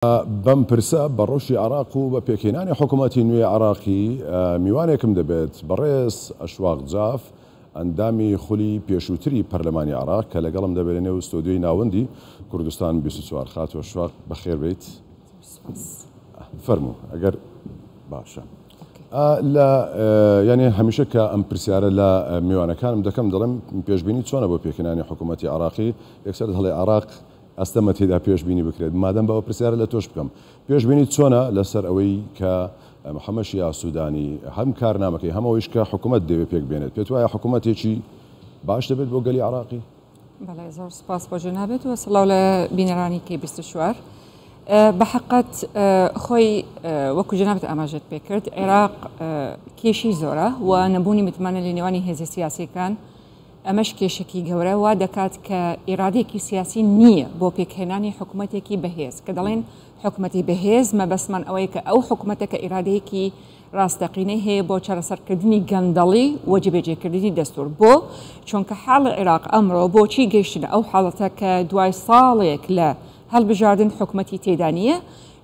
بەم پرسە بە ڕۆژی عراق و بە پێکهێنانی حکوومەتی نوێ عراقی میوانێکم دەبێت بەڕێز ئەشواق جاف ئەندامی خولی پێشووتری پەرلەمانی عراق کە لەگەڵم دەبێت لە نێو ستۆدیۆی ناوەندی کوردستان 24 خات و شواق بەخێر بێت فەرموو ئەگەر باشە لە یعنی هەمیشە کە ئەم پرسیارە لە میوانەکانم دەکەم دەڵێم پێشبینی چۆنە بۆ پێکهێنانی حکوومەتی عراقی یەکسەر هەڵێ عراق ئەستەمە تێدا پێشبینی بکرێت مادەم بەوە پرسیارە لە تۆش بکەم پێشبینی چۆنە لەسەر ئەوەی کە محەممەد شیع سوودانی هەم کارنامەکەی هەمەوەیش کە حکوومەت دەوێت پێک بێنێت پێت وایە حکوومەتێکی باش دەبێت بۆ گەلی عراقی؟ بەڵێ زۆر سپاس بۆ جەنابێت و سڵاو لە بینەرانی کەی 24 بەحقەت خۆی وەکو جەنابەت ئاماژەت پێ کرد عێراق کێشی زۆرە و نەبوونی متمانە لە نێوانی هێزە سیاسیەکان ئەمەش کێشێکی گەورە وا دەکات کە ئێرادێکی سیاسی نییە بۆ پێکهێنانی حکوومەتێکی بەهێز کە دەڵێن حکوومەتی بەهێز مەبەسمان ئەوەیە کە ئەو حکوومەتەکە ئێرادەیەکی ڕاستەقینەی هەیە بۆ چارەسەرکردنی گەندەڵی و جێبەجێکردنی دەستور بۆ چونکە حاڵی عێراق ئەمڕۆ بۆچی گەیشتن ئەو حاڵەتە کە دوای ساڵێک لە هەڵبژاردن حکوومەتی تێدانیە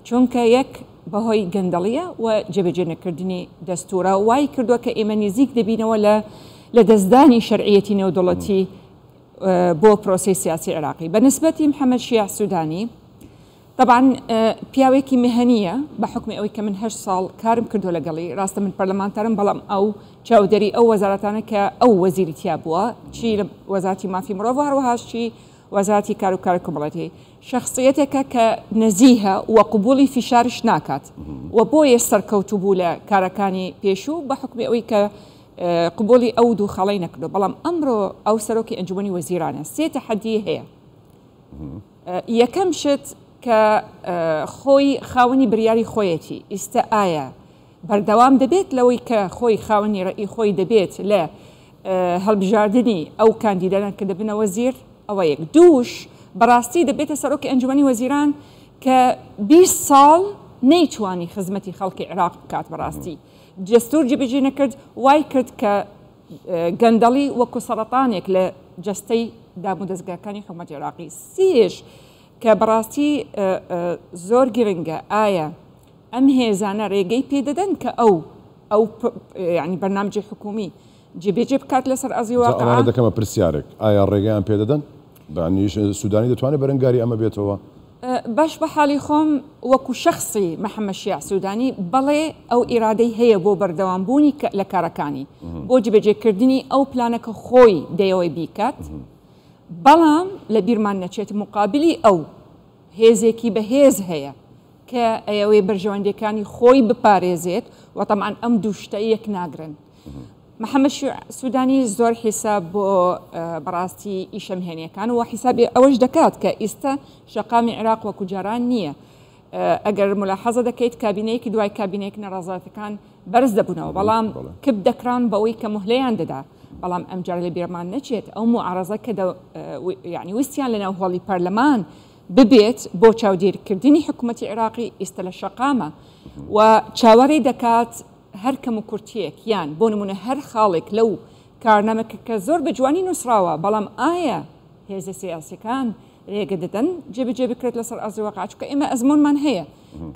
چونکە یەک بەهۆی گەندەڵیە و جێبەجێ نەکردنی دەستورە وای کردووە کە ئێمە نزیک دەبینەوە لە دەستدانی شەرعیەتی نێودوڵەتی بۆ پرۆسی سیاسی عێراقی بەنسبەتی محەممەد شیع سوودانی طبعاً پیاوێکی مهنیە بە حکمی ئەوەی کە من 8 ساڵ کارم کردو لەگەڵی ڕاستە من پەرلەمانتارم بەڵام ئەو چاودەری ئەو وەزارەتانە کە ئەو وەزیری تیا بووە چی لە وەزارەتی مافی مرۆڤ هەروەهاش چی وەزارەتی کار و کار کۆمەڵەتی شخصیەتێکە کە نەزیهە و قبولی فیشارش ناکات و بۆیە سەرکەوتوو بوو لە کارەکانی پێشوو بە حکمی ئەوەی کە قبولی ئەو دوو خەڵی نەکردو بەڵام ئەمڕۆ ئەو سەرۆکی ئەنجومەنی وەزیرانە سێ تەحەدی هەیە یەکەم شت کە خۆی خاوەنی بریاری خۆیەتی ئێستا ئایا بەردەوام دەبێت لەوەی کە خۆی خاوەنی ڕێی خۆی دەبێت لە هەڵبژاردننی ئەو کاندیدانە کە دەبنە وەزیر ئەوە یەک دووش بەڕاستی دەبێتە سەرۆکی ئەنجومەنی وەزیران کە 20 ساڵ نەیتوانی خزمەتی خەڵکی عێراق بکات بەڕاستی دەستور جێبەجێ نەکرد وای کرد کە گەندەڵی وەکو سەرەتانێک لە جەستەی دامودەستگاکانی حکوومەتی عێراقی سێش کە بەڕاستی زۆر گرنگە ئایا ئەم هێزانە ڕێگەی پێدەدەن کە ئەو ینی بەرنامجی حکومی جێبەجێ بکات لەسەر ئەزی واقع دەکەمە پرسیارێک ئایا ڕێگەیان پێدەدەن بەنیش سوودانی دەتوانێت بەرەنگاری ئەمە بێتەوە باش بە حاڵی خۆم وەکو شخصی محەممەد شیع سوودانی بەڵێ ئەو ئیرادەی هەیە بۆ بەردەوامبوونی لە کارەکانی بۆ جێبەجێکردنی ئەو پلانەکە خۆی دەیەوەی بیکات بەڵام لە بیرمان نەچێت مقابلی ئەو هێزێکی بەهێز هەیە کە ئەوەی بەرژەوەندەکانی خۆی بپارێزێت و تەمان ئەم دووشتە یەک ناگرن محەممەد شیع سوودانی زۆر حیساب بۆ بەڕاستی ئیشەمهێنیەکان و حیسابی ئەوەش دەکات کە ئێستا شەقامی عێراق وەکو جاران نییە ئەگەر ملاحەزە دەکەیت کابینەیەکی دوای کابینەیەک نەڕازاتەکان بەرز دەبوونەوە بەڵام کب دەکران بەوەی کە مهلەیان دەدا بەڵام ئەمجار لە بیرمان نەچێت ئەو معارەزە کە یعنی ویستیان لەناو هۆڵی پەرلەمان ببێت بۆ چاودێرکردنی حکوومەتی عێراقی ئێستا لە شەقامە و چاوەڕێی دەکات هەر کەم و کورتیەک یان بۆ نمونە هەر خاڵێک لەو کارنامەکە کە زۆر بە جوانی نووسراوە بەڵام ئایا هێزە سیاسیەکان ڕێگە دەدەن جێبەجێ بکرێت لەسەر ئەزی واقع چونکە ئێمە ئەزمونمان هەیە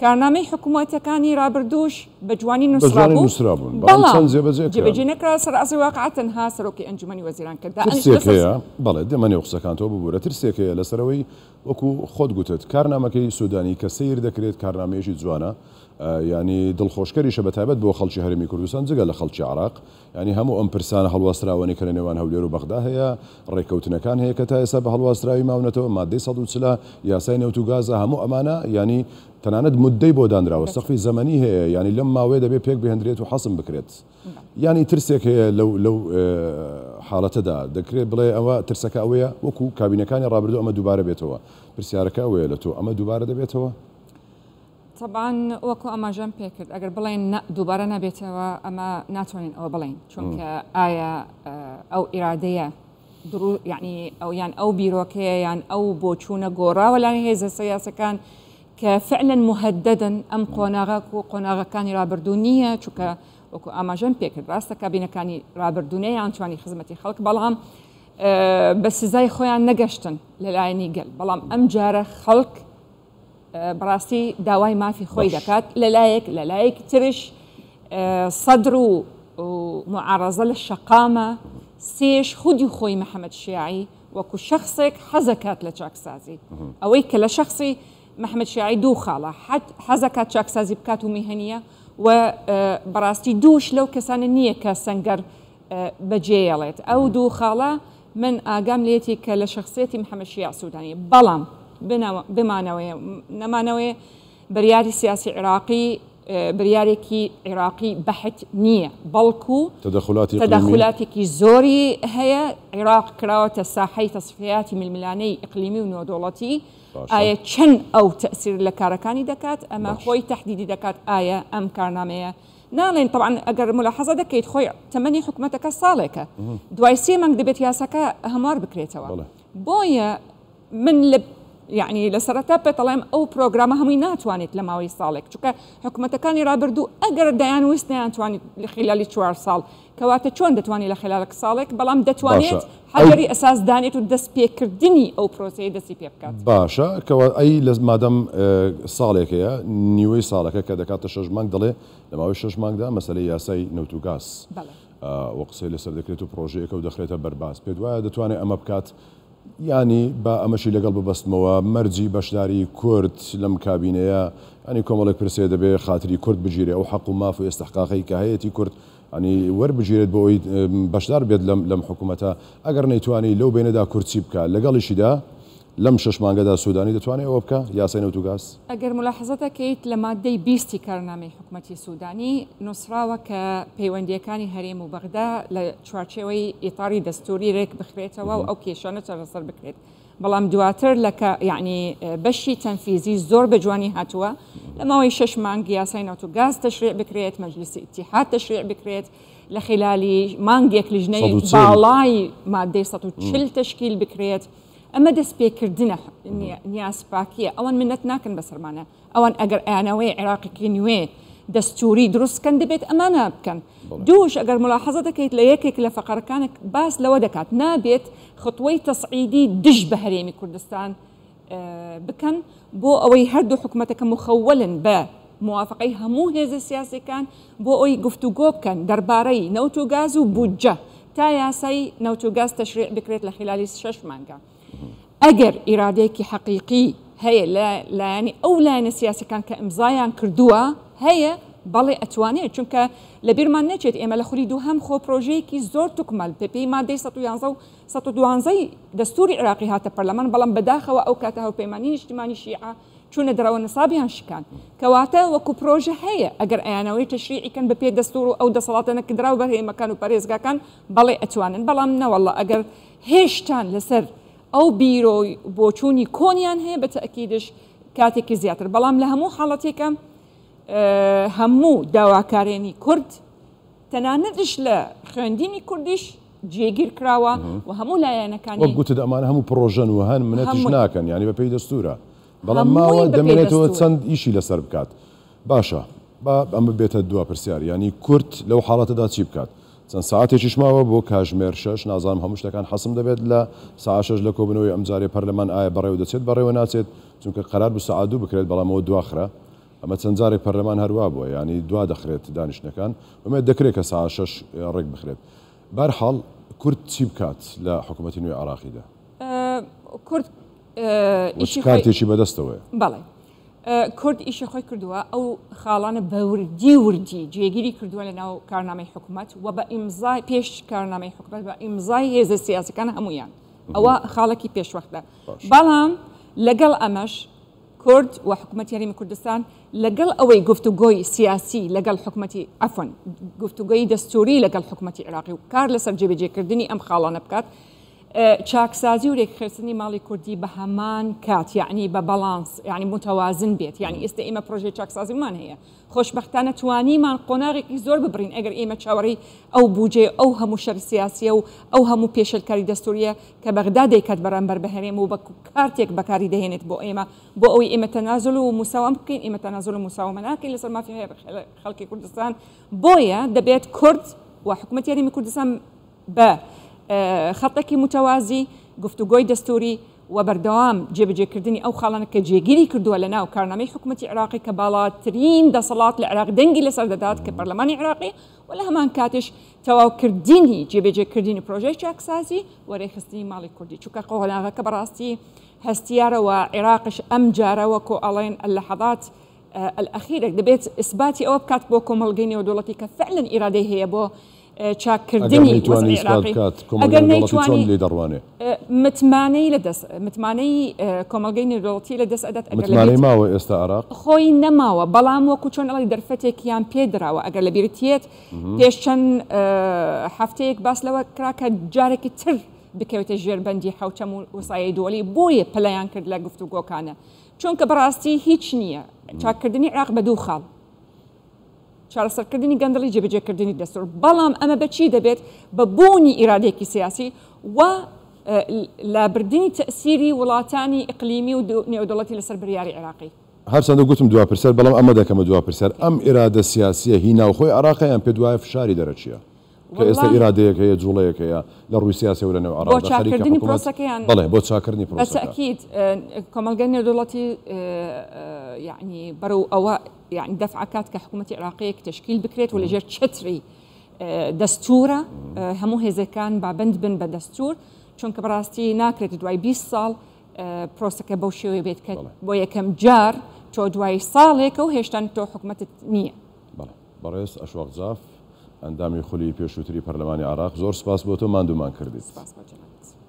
کارنامەی حکوومەتەکانی ڕابردووش بە جوانی نووسرابوون بەڵام جێبەجێ نەکرا سەر ئەزی واقع تەنها سەرۆکی ئەنجومەنی وەزیران کردا ترسێک هەیە بەڵێ دەمەنێ قسەکانتەوە ببوورە ترسێک هەیە لەسەرەوەی وەکو خۆت گوتت کارنامەکەی سوودانی کە سیر دەکرێت کارنامەیەشی جوانە ینی دڵخۆشکەریشە بەتایبەت بۆ خەڵکی هەرێمی کوردستان جگە لە خەڵکی عراق ینی هەموو ئەم پرسانە هەڵواستراوەی کە لە نێوان هەولێر و بەغدا هەیە ڕێکەوتنەکان هەیە کە تا ئێستا بە هەڵواستراوی ماونەتەوە مادەی 140 یاسای نەوت و گازە هەموو ئەمانە ینی تەنانەت مدەی بۆ دانراوە سەقفی زەمەنی هەیە ینی لەم ماوەیە دەبێت پێک بهێنرێت و حەسم بکرێت ینی ترسێک هەیە لەو حاڵەتەدا دەکرێت بڵێ ئەوە ترسەکە ئەوەیە وەکو کابینەکانی ڕابردوو ئەمە دووبارە بێتەوە پرسیارەکە ئەوەیە لە تۆ ئەمە دووبارە دەبێتەوە طبعاً وەکو ئاماژەم پێ کرد ئەگەر بڵێن دووبارە نەبێتەوە ئەمە ناتوانین ئەوە بڵین چونکە ئایا ئەو ئیرادەیە یعنی ئەو یان ئەو بیرۆکەیە یان ئەو بۆچوونە گۆڕاوە لای هێزە سیاسەکان کە فعلا مهددن ئەم قۆناغا و قۆناغەکانی ڕابردوو نییە چونکە وەکو ئاماژەم پێ کرد ڕاستە کابینەکانی ڕابردوونەیان توانی خزمەتی خەڵک بەڵام بە سزای خۆیان نەگەشتن لەلایەنی گەل بەڵام ئەم جارە خەڵک بڕاستی داوای مافی خۆی دەکات لەلایەک ترش سەدر و معارەزە لە شەقامە سێش خودی خۆی محەممەد شیاعی وەکو شخصێک حەزەکات لە چاکسازی ئەوەی کە لە شخصی محەممەد شیاعی دوو خاڵە حەزەکات چاکسازی بکات و میهنیە و بەڕاستی دووش لەو کەسانە نییە کە سەنگەر بەجێڵێت ئەو دوو خاڵە من ئاگام لێتی کە لە شخصێتی محەممەد شیاع سوودانی بەڵام بمانەوەی نەمانەوەی بڕیاری سیاسی عێراقی بڕیارێکی عێراقی بەحت نییە بەڵکو تەدەخولاتێکی زۆری هەیە عێراق کراوەتە ساحەی تەصفیاتی ململانەی ئیقلیمی و نۆدۆڵەتی ئایا چەند ئەو تەسیر لە کارەکانی دەکات ئەمە خۆی تەحدیدی دەکات ئایا ئەم کارنامەیە ناڵێن طبعا ئەگەر ملاحەزە دەکەیت خۆی تەمەنی حکوومەتەکە ساڵێکە دوای 3 مانگ دەبێت یاساکە هەموار بکرێتەوە بۆیە من يعني لسرتا بتلام أو برنامج همي ناتوانيت لما هو يصالك شوكا حكومة كان يرابردو أجر ديان ويسنيان تواني خلال 4 سال كواتا شون دتواني لخلالك صالك بلام دتوانيت حجري أساس دانيت ودس بيكردني أو بروسي دسي بيبكات باشا كوا أي مادام صالك يا نيوي صالك كذا كات الشجمانك دلي لما هو الشجمانك ده مسألة ياسي نوتوغاس وقصي لسر ذكرته بروجيك ودخلته برباس بدوا دتواني أما بكات يعني با أمشي لقلب بستموا مرجي بشداري كرد لم كابينيا يعني كمالك برسيدة بخاطري كرد بجيري أو حق ما في استحقاقي كهيتي كرد يعني ور بجيري بوي بشدار بيد لم حكومتها أجر نيتواني لو بين دا كرد سيبكا لقال شدا لم شش مانجدا سوداني دتواني أو بكا ياسين وتوغاس أجر ملاحظتك كيت لما دي بيستي كرنامي حكومتي السوداني نصراوة كبيوندي كاني هريم وبغداد لشوارشوي إطاري دستوري ريك بخريتها أو كيشانة رصر بكريت بلام دواتر لك يعني بشي تنفيذي زور بجواني هاتوا لما هو شش مانج ياسين وتوغاس تشريع بكريت مجلس اتحاد تشريع بكريت لخلالي مانجيك لجني بالاي مادة سطو تشل تشكيل بكريت أما دس بيكردنا نياس باكية أوان منت ناكن بسرمانة أوان أجر أناوي عراقي كينوي دستوري دروس كان دبيت أمانة بكن دوش أجر ملاحظة كيت ليكك لفقر كانك باس لو دكات نابت خطوي تصعيدي دج بهريمي كردستان بكن بو أوي هردو حكومتك مخولا با موافقيها مو هذا السياسي كان بو أوي قفتو كان درباري نوتو غازو بوجة تاياسي نوتو غاز تشريع بكريت لخلال 6 مانجا أجر إراديك حقيقي هي لا يعني أو لا سياسي كان كإمضايان كردوها هي بەڵێ ئەتوانێت چونکە لەبیر مان نەچێت ئێمە لە خوری دوو هەم خۆ پرۆژەیەکی زۆر توکمەل پێی مادەی 111 و 112 دەستوری عێراقی هاتە پەرلەمان بەڵام بەداخەوە ئەو کاتە هاوپەیمانی نیشتیمانی شیعە چوونە دەرەوە نەسابیان شکان کەواتە وەکو پرۆژە هەیە ئەگەر ئەیانەوەی تەشریعیکەن بە پێ دەستور و ئەو دەسەڵاتە نەکردرا و بەرهێمەکان و پەرێزگاکان بەڵێ ئەتوانن بەڵام نەوەڵڵە ئەگەر هێشتان لەسەر ئەو بیرۆی بۆچوونی کۆنیان هەیە بە تەئکیدش کاتێکی زیاتر بەڵام لە هەموو حاڵەتێکە هەموو داواکارێنی کورد تەنانەتش لە خوێندینی کوردیش جێگیر کراوە و هەموو لایەنەکانی وەک گوتت ئەمان هەموو پرۆژەن و هەن منەتیش ناکەن یعنی بەپێی دەستورە بەڵام ماوە دەمێنێتەوە چەند ئیشی لەسەر بکات باشە ئەمە بێتە دوا پرسیار ینی کورد لەو حاڵەتەدا چی بکات چەند ساعتێکیش ماوە بۆ کاژمێر 6 نازانم هەموو شتەکان حەسم دەبێت لە ساعت 6 لە کۆبنەوەی ئەمجارێ پەرلەمان ئایا بەڕێوە دەچێت بەڕێوە ناچێت چونکە قەرار بوو ساعت 2 بکرێت بەڵامەوە دواخرە ئەمە چەند جارێک پەرلەمان هەروە بووە ینی دوا دەخرێت دانیشتەکان ومێ دەکرێت کە ساعت 6 ڕێک بخرێت بەرحاڵ کورد چی بکات لە حکوومەتی نوێی عێراقیدا کورد کارتێکی بەدەستەوەی بەڵێ کورد ئیشی خۆی کردووە ئەو خاڵانە بە وردی جێگیری کردووە لە ناو کارنامەی حکوومەت و بە ئیمزای پێش کارنامەی حکوومەت بە ئیمزای هێزە سیاسیەکان هەمویان ئەوە خاڵێکی پێشوەختە بەڵام لەگەڵ ئەمەش کورد و حکوومەتی هەرێمی کوردستان لەگەڵ ئەوەی گفتوگۆی سیاسی لەگەڵ حکوومەتی عەفوەن گفتوگۆی دەستوری لەگەڵ حکوومەتی عێراقی و کار لەسەر جێبەجێکردنی ئەم خاڵانە بکات چاکسازی و ڕێکخستنی ماڵی کوردی بە هەمان کات یعنی بە بەڵانس یعنی متوازن بێت یعنی ئێستا ئێمە پرۆژەی چاکسازیمان هەیە خۆشبەختانە توانیمان قۆناغێکی زۆر ببڕین ئەگەر ئێمە چاوەڕێی ئەو بوجێ ئەو هەموو شەڕ سیاسیە و ئەو هەموو پێشەلکاری دەستوریە کە بەغدا دەیکات بەرامبەر بە هەرێم و بە کارتێک بەکاری دەهێنێت بۆ ئێمە بۆ ئەوەی ئێمە تەنازل و موساوام بکەین ئێمە تەنازل و موساوامە ناکەین لەسەر مافی خەڵکی کوردستان بۆیە دەبێت کورد و حکوومەتی هەرێمی کوردستان بە خەڵکی متوازی گفتوگۆی دەستوری و بەردەوام جێبەجێکردنی ئەو خاڵانە کە جێگیری کردووە لە ناو کارنامەی حکوومەتی عێراقی کە باڵاترین دەسەڵات لە عێراق دەنگی لەسەر دەدات کە پەرلەمانی عێراقی و لە هەمان کاتش تەواوکردنی جێبەجێکردنی پرۆژەی چاکسازی وەرەخستنی ماڵی کوردی چونکە قۆناغەکە بەڕاستی هەستیارەوە عێراقش ئەم جارە وەکو ئەڵێن اللەحظات الأخيرة دەبێت ئیسباتی ئەوە بکات بۆ کۆمەڵگەی نێودەوڵەتی کە فعلا ئیرادەی هەیە بۆ چاکردنی وەزعی عێراقی ئەگەر نەیتوانی متمانەی کۆمەڵگەی نێودەوڵەتی لەدەست ئەدات متمانەی ماوە ئێستا عێراق خۆی نەماوە بەڵام وەکو چۆن ئەڵی دەرفەتێکیان پێدراوە ئەگەر لە بیرتیت پێش چەند هەفتەیەک باس لەوە کراکە جارێکی تر بکەوێتە ژێربەندی حوچەم و وسایەی دۆڵی بۆیە پەلەیان کرد لە گفتوگۆکانە چونکە بەڕاستی هیچ نییە چاکردنی عێراق بە دوو خاڵ چارەسەرکردنی گەندەڵی جێبەجێکردنی دەستور بەڵام ئەمە بەچی دەبێت بە بوونی ئیرادێکی سیاسی و لابردنی تەسیری وڵاتانی ئیقلیمی و نێودەوڵەتی لەسەر بڕیاری عێراقی هەرچەندە گوتم دوا پرسیار بەڵام ئەمە دەکەمە دوا پرسیار ئەم ئیرادە سیاسیە هی ناوخۆی عێراقیان پێ دوایە فشاری دەرەچیە کە ئێستا ئیرادەیەک هەیە جوڵەیە لە ڕووی سیاسی و لە نێو عێراق بۆ چاکردنی پرۆسەکەیان بەڵێ بۆ چاکردنی پرۆسەکە بەتەکید کۆمەلگەی نێودەوڵەتی یعنی بەرەو ئەوە يعني دەفعکات کە حکوومەتی عێراقیەک تشکیل بکرێت و لەژێر چتری دەستورە هەموو هێزەکان بابند بن بە دەستور چونکە بەڕاستی ناکرێت دوای 20 ساڵ پرۆسەکە بەو شێوەیە بێت کە بۆ یەکەم جار تۆ دوای ساڵێکە و هێشتا تۆ حکوومەتت نییە. بەڕێز ئەشواق جاف ئەندامی خولی پێشووتری پەرلەمانی عێراق زۆر سپاس بۆ تۆ ماندوومان کردیت. سپاس بۆ جەنابەت.